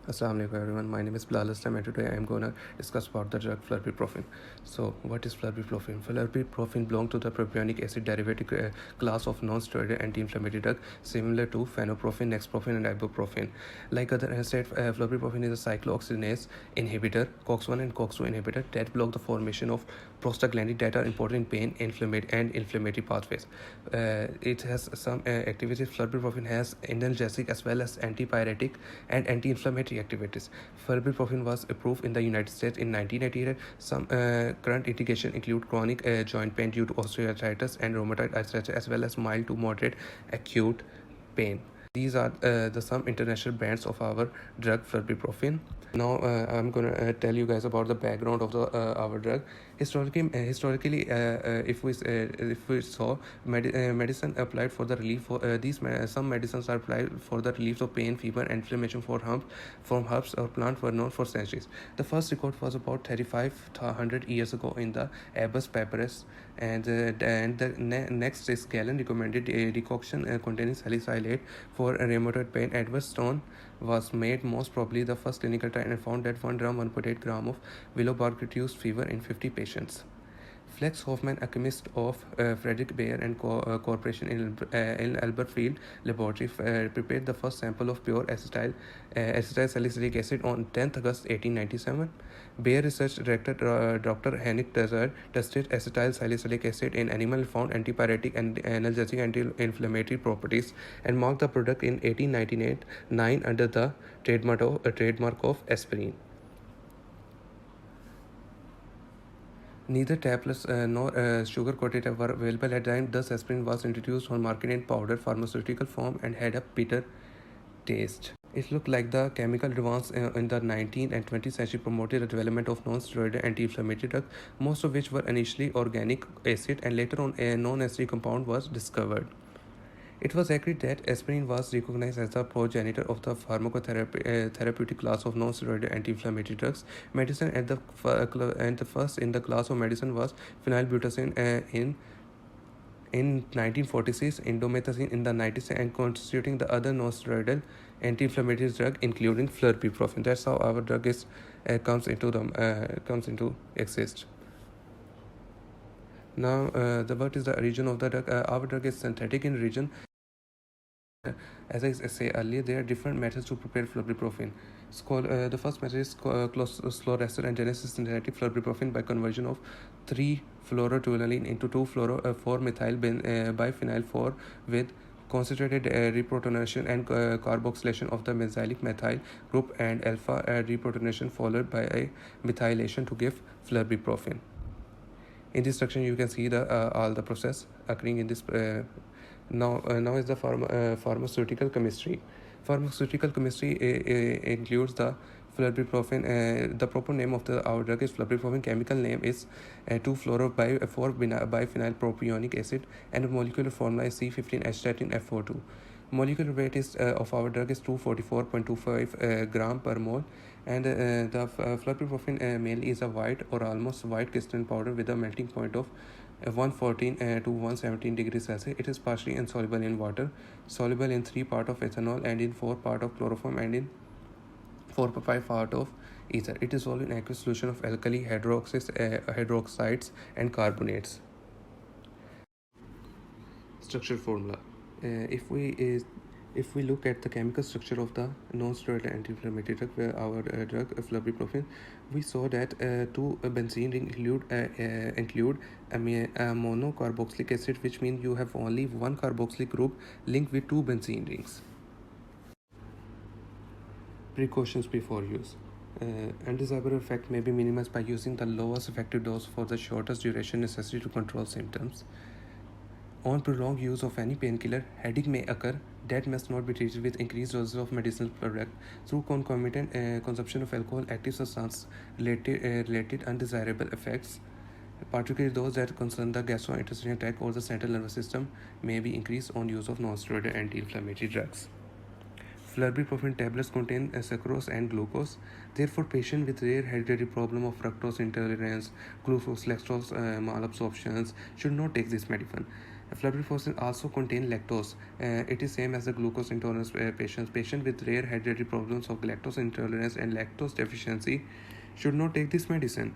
Assalamu alaikum everyone, my name is Bilal Aslam and today I am going to discuss about the drug FLURBIPROFEN. So what is FLURBIPROFEN? FLURBIPROFEN belongs to the propionic acid derivative class of non-steroidal anti-inflammatory drug similar to phenoprofen, nexprofen and ibuprofen. Like other NSAIDs, FLURBIPROFEN is a cyclooxygenase inhibitor, COX-1 and COX-2 inhibitor that block the formation of prostaglandins that are important in pain and inflammatory pathways. It has some activities. FLURBIPROFEN has analgesic as well as antipyretic and anti-inflammatory activities. Flurbiprofen was approved in the United States in 1988. Some current indications include chronic joint pain due to osteoarthritis and rheumatoid arthritis, as well as mild to moderate acute pain. These are the some international brands of our drug Flurbiprofen. Now I'm gonna tell you guys about the background of the our drug. Historically, if we saw medicine applied for the relief for some medicines are applied for the relief of pain, fever, and inflammation from herbs or plant were known for centuries. The first record was about 3,500 years ago in the Abbas papyrus, and the next is Galen recommended a decoction containing salicylate for rheumatoid pain. Edward Stone was made most probably the first clinical trial and found that 1 gram 1.8 gram of willow bark reduced fever in 50 patients. Felix Hoffman, a chemist of Friedrich and Corporation in Albert Field Laboratory, prepared the first sample of pure acetylsalicylic acid on 10th August 1897. Bayer Research Director Dr. Henrik tested acetylsalicylic acid in animal, found antipyretic and analgesic anti-inflammatory properties, and marked the product in 1899 under the trademark of aspirin. Neither tablets nor sugar-coated were available at the time. Thus, aspirin was introduced on market in powder pharmaceutical form and had a bitter taste. It looked like the chemical advance in the 19th and 20th century promoted the development of non-steroidal anti-inflammatory drugs, most of which were initially organic acid, and later on a non-acidic compound was discovered. It was agreed that aspirin was recognized as the progenitor of the pharmacotherapeutic class of non-steroidal anti-inflammatory drugs. Medicine and the first in the class of medicine was phenylbutazine in 1946, indomethacin in the 90s, and constituting the other non-steroidal anti-inflammatory drug, including flurbiprofen. That's how our drug is comes into exist. Now, what is the origin of the drug? Our drug is synthetic in origin. As I say earlier, there are different methods to prepare flurbiprofen. The first method is slow ester and genesis synthetic flurbiprofen by conversion of 3-fluorotoluene into 2-4-methyl biphenyl 4 with concentrated reprotonation and carboxylation of the benzylic methyl group and alpha reprotonation followed by a methylation to give flurbiprofen. In this section, you can see the all the process occurring in this. Now is the pharmaceutical chemistry. Pharmaceutical chemistry includes the flurbiprofen. The proper name of our drug is flurbiprofen. Chemical name is 2-fluoro-4-biphenyl propionic acid, and molecular formula is C15H13F42. Molecular weight is of our drug is 244.25 gram per mole, and the flurbiprofen mainly is a white or almost white crystalline powder with a melting point of 114 to 117 degrees Celsius. It is partially insoluble in water, soluble in 3 parts of ethanol and in 4 parts of chloroform and in 4-5 parts of ether. It is dissolved in aqueous solution of alkali hydroxides and carbonates. Structure formula. If we look at the chemical structure of the non-steroidal anti-inflammatory drug, our drug flurbiprofen, we saw that 2 benzene rings include a monocarboxylic acid, which means you have only one carboxylic group linked with 2 benzene rings. Precautions before use. Undesirable effect may be minimized by using the lowest effective dose for the shortest duration necessary to control symptoms. On prolonged use of any painkiller, headache may occur that must not be treated with increased doses of medicinal product. Through concomitant consumption of alcohol, active substance related undesirable effects, particularly those that concern the gastrointestinal tract or the central nervous system, may be increased on use of non-steroidal anti-inflammatory drugs. Flurbiprofen tablets contain sucrose and glucose. Therefore, patients with rare hereditary problem of fructose intolerance, glucose lactose malabsorptions should not take this medicine. Flurbiprofen also contain lactose. It is same as the glucose intolerance patients. Patients with rare hereditary problems of lactose intolerance and lactose deficiency should not take this medicine.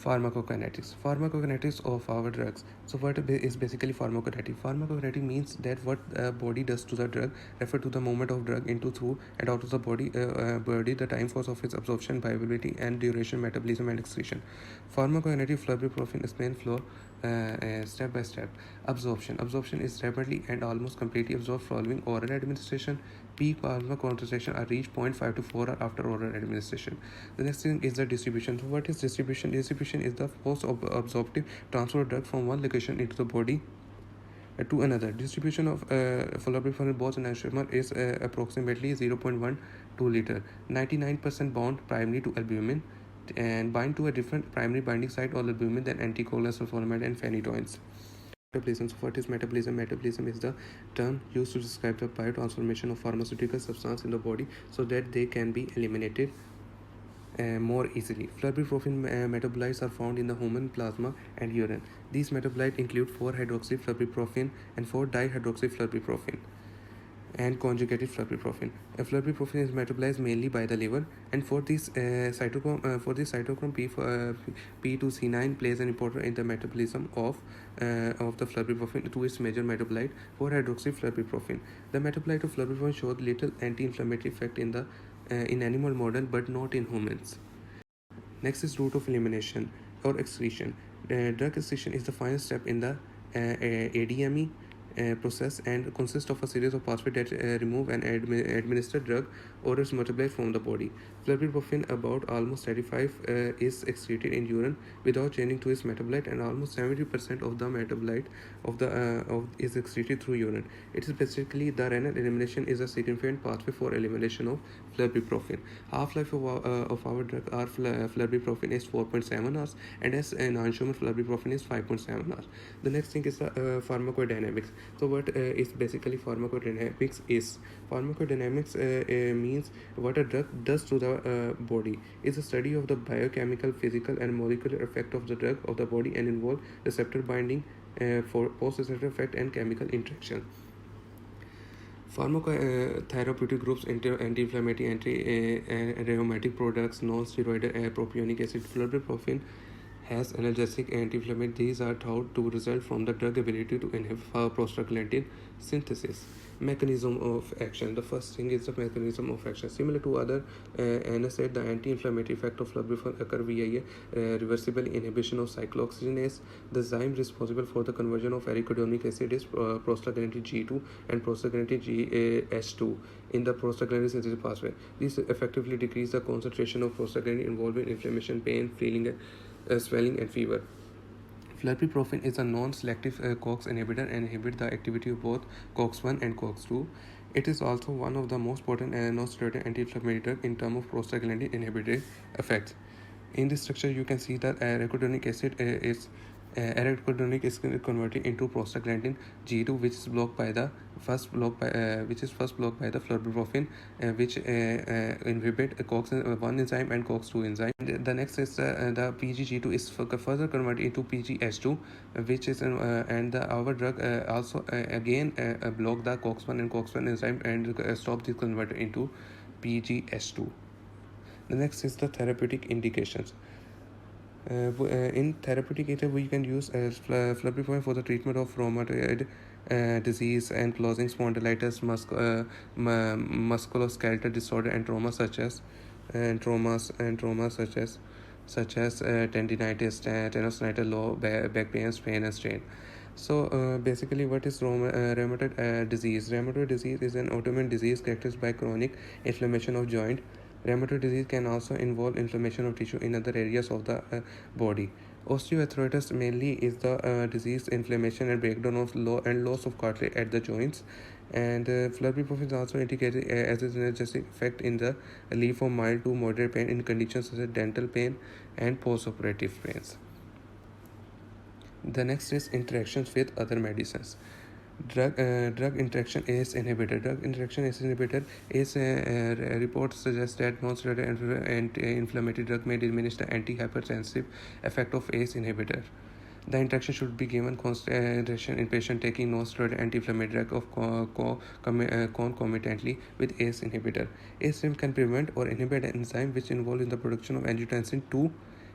Pharmacokinetics of our drugs. So what is basically pharmacokinetic means that what body does to the drug refer to the movement of drug into, through, and out of the body, the time course of its absorption, bioavailability, and duration, metabolism, and excretion. Pharmacokinetic flurbiprofen explains flow step by step. Absorption is rapidly and almost completely absorbed following oral administration. Peak plasma concentration are reached 0.5 to 4 hours after oral administration. The next thing is the distribution. So what is distribution? Distribution is the force of absorptive transfer of drug from one location into the body to another. Distribution of flurbiprofen both in and is approximately 0.12 liter. 99% bound primarily to albumin and bind to a different primary binding site of albumin than anticoagulants, sulfonamide, and phenytoins. Metabolism. So what is metabolism? Metabolism is the term used to describe the biotransformation of pharmaceutical substance in the body so that they can be eliminated more easily. Flurbiprofen metabolites are found in the human plasma and urine. These metabolites include 4-hydroxyflurbiprofen and 4-dihydroxyflurbiprofen and conjugated flurbiprofen. Flurbiprofen is metabolized mainly by the liver, and for this cytochrome P2C9 plays an important role in the metabolism of the flurbiprofen to its major metabolite 4-hydroxyflurbiprofen. The metabolite of flurbiprofen showed little anti-inflammatory effect in animal model but not in humans. Next is route of elimination or excretion. Drug excretion is the final step in the ADME process and consists of a series of pathways that remove and administer drug or its metabolite from the body. Flurbiprofen, about almost 35, is excreted in urine without changing to its metabolite, and almost 70% of the metabolite is excreted through urine. It is basically the renal elimination is a significant pathway for elimination of flurbiprofen. Half-life of our drug flurbiprofen is 4.7 hours, and as non-human flurbiprofen is 5.7 hours. The next thing is the pharmacodynamics. So what is basically pharmacodynamics is? Pharmacodynamics means what a drug does to the body. Is a study of the biochemical, physical, and molecular effect of the drug of the body and involve receptor binding for post-receptor effect and chemical interaction. Pharmacotherapeutic groups: anti-inflammatory, rheumatic products, non-steroidal, propionic acid. Flurbiprofen has analgesic, anti-inflammatory. These are thought to result from the drug ability to inhibit prostaglandin synthesis. Mechanism of action. The first thing is the mechanism of action. Similar to other NSAIDs, the anti-inflammatory effect of flurbiprofen occur via reversible inhibition of cyclooxygenase. The enzyme responsible for the conversion of arachidonic acid is prostaglandin G2 and prostaglandin H2 in the prostaglandin synthesis pathway. These effectively decrease the concentration of prostaglandin involving inflammation, pain, feeling, swelling, and fever. Flurbiprofen is a non-selective COX inhibitor and inhibits the activity of both COX-1 and COX-2. It is also one of the most potent non-steroidal anti-inflammatory drugs in terms of prostaglandin inhibitory effects. In this structure, you can see that arachidonic acid is converted into prostaglandin G2, which is first blocked by the flurbiprofen, which inhibit COX1 enzyme and COX2 enzyme. The next is the PGG2 is further converted into PGH2, which is and our drug also again block the COX1 and COX1 enzyme and stop this converter into PGH2. The next is the therapeutic indications. In therapeutic area, we can use flurbiprofen for the treatment of rheumatoid disease, ankylosing spondylitis, musculoskeletal disorder, and trauma such as tendinitis, tenosynovial low back pain, sprain, and strain. So basically, what is rheumatoid disease? Rheumatoid disease is an autoimmune disease characterized by chronic inflammation of joint. Rheumatoid disease can also involve inflammation of tissue in other areas of the body. Osteoarthritis mainly is the disease, inflammation, and breakdown of loss of cartilage at the joints. And flurbiprofen is also indicated as an analgesic effect in the relief of mild to moderate pain in conditions such as dental pain and post-operative pains. The next is interactions with other medicines. Drug interaction ACE inhibitor. Drug interaction ACE inhibitor ACE reports suggest that non-steroidal anti-inflammatory drug may diminish the anti-hypertensive effect of ACE inhibitor. The interaction should be given concentration in patient taking non-steroidal anti-inflammatory drug concomitantly with ACE inhibitor. ACE can prevent or inhibit an enzyme which involved in the production of angiotensin II.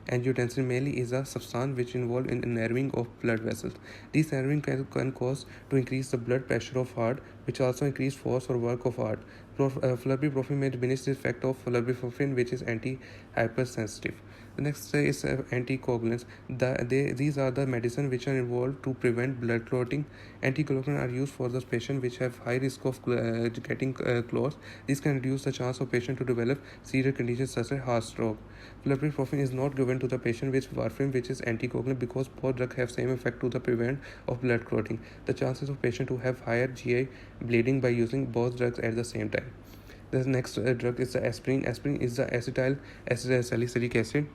Angiotensin mainly is a substance which involved in narrowing of blood vessels. This narrowing can cause to increase the blood pressure of heart, which also increase force or work of heart. Flurbiprofen may diminish the effect of flurbiprofen, which is anti-hypersensitive. The next is anticoagulants. These are the medicine which are involved to prevent blood clotting. Anticoagulants are used for those patients which have high risk of getting clots. This can reduce the chance of patient to develop serious conditions such as heart stroke. Flurbiprofen is not given to the patient with warfarin, which is anticoagulant, because both drugs have same effect to the prevent of blood clotting. The chances of patient to have higher GI bleeding by using both drugs at the same time. The next drug is the aspirin. Aspirin is the acetylsalicylic acid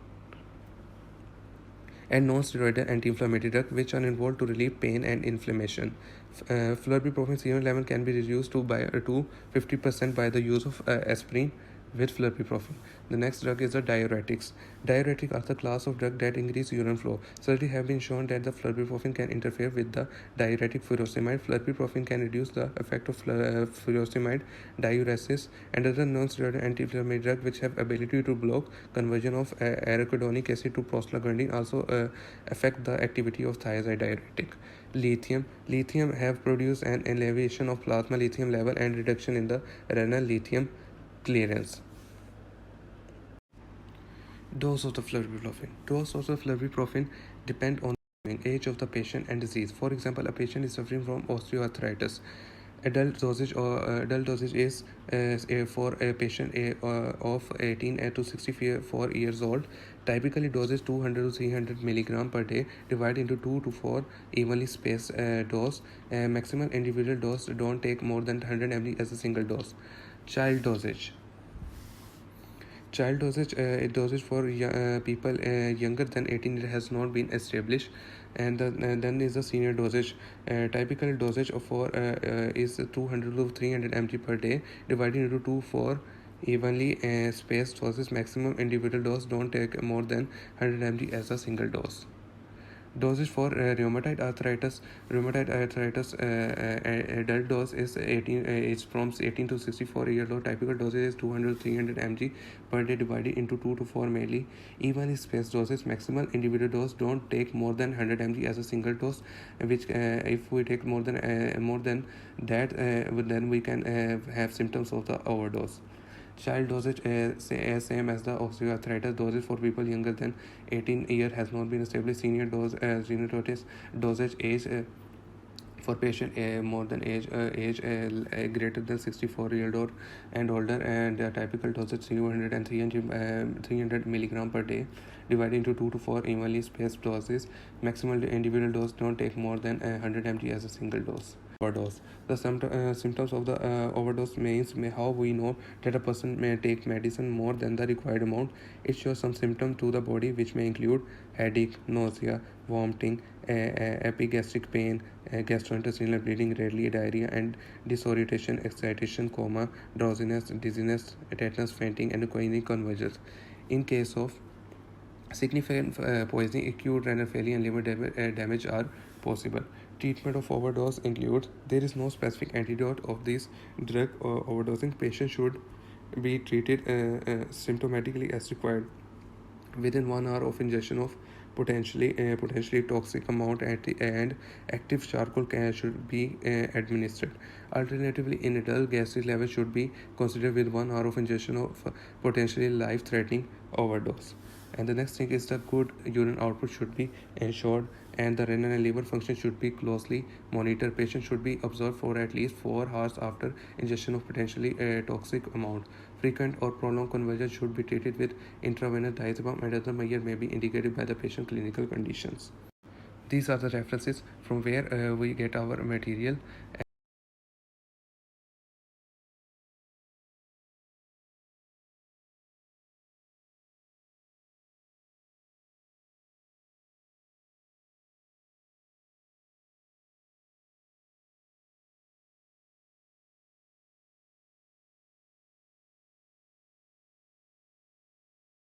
and non-steroidal anti-inflammatory drug which are involved to relieve pain and inflammation. Flurbiprofen serum level can be reduced to 50% by the use of aspirin with flurbiprofen. The next drug is the diuretics. Diuretics are the class of drug that increase urine flow. Studies have been shown that the flurbiprofen can interfere with the diuretic furosemide. Flurbiprofen can reduce the effect of furosemide diuresis and other non-steroidal anti-inflammatory drugs which have ability to block conversion of arachidonic acid to prostaglandin, also affect the activity of thiazide diuretic. Lithium have produced an elevation of plasma lithium level and reduction in the renal lithium clearance. Dose of the flurbiprofen. Dose of the flurbiprofen depend on the age of the patient and disease. For example, a patient is suffering from osteoarthritis. Adult dosage is for a patient of 18 to 64 years old. Typically, dosage 200 to 300 milligram per day, divided into 2 to 4 evenly spaced dose. Maximum individual dose don't take more than 100 ml as a single dose. Child dosage dosage for people younger than 18 has not been established. And then is the senior dosage. Typical dosage for is 200 to 300 mg per day, divided into 2 4 evenly spaced doses. Maximum individual dose don't take more than 100 mg as a single dose. Dosage for rheumatoid arthritis adult dose is 18 is from 18 to 64 years old. Typical dosage is 200 to 300 mg per day, divided into 2 to 4 milli evenly spaced doses. Maximum individual dose don't take more than 100 mg as a single dose, which if we take more than that, then we can have symptoms of the overdose. Child dosage same as the osteoarthritis. Dosage for people younger than 18 years has not been established. Senior dosage age for patient more than age greater than 64 years old and older, and typical dosage 200 and 300 milligram per day, divided into 2 to 4 evenly spaced doses. Maximum individual dose don't take more than 100 mg as a single dose. Overdose. The symptoms of the overdose means how we know that a person may take medicine more than the required amount. It shows some symptoms to the body which may include headache, nausea, vomiting, epigastric pain, gastrointestinal bleeding, rarely diarrhea, and disorientation, excitation, coma, drowsiness, dizziness, tetanus, fainting, and coronary conversions. In case of significant poisoning, acute renal failure, and liver damage are possible. Treatment of overdose includes: there is no specific antidote of this drug. Overdosing patient should be treated symptomatically as required. Within 1 hour of ingestion of potentially toxic amount and active charcoal should be administered. Alternatively, in adult, gastric level should be considered with 1 hour of ingestion of potentially life-threatening overdose. And the next thing is the good urine output should be ensured, and the renal and liver function should be closely monitored. Patient should be observed for at least 4 hours after ingestion of potentially toxic amount. Frequent or prolonged conversion should be treated with intravenous diazepam, and other measures may be indicated by the patient clinical conditions. These are the references from where we get our material.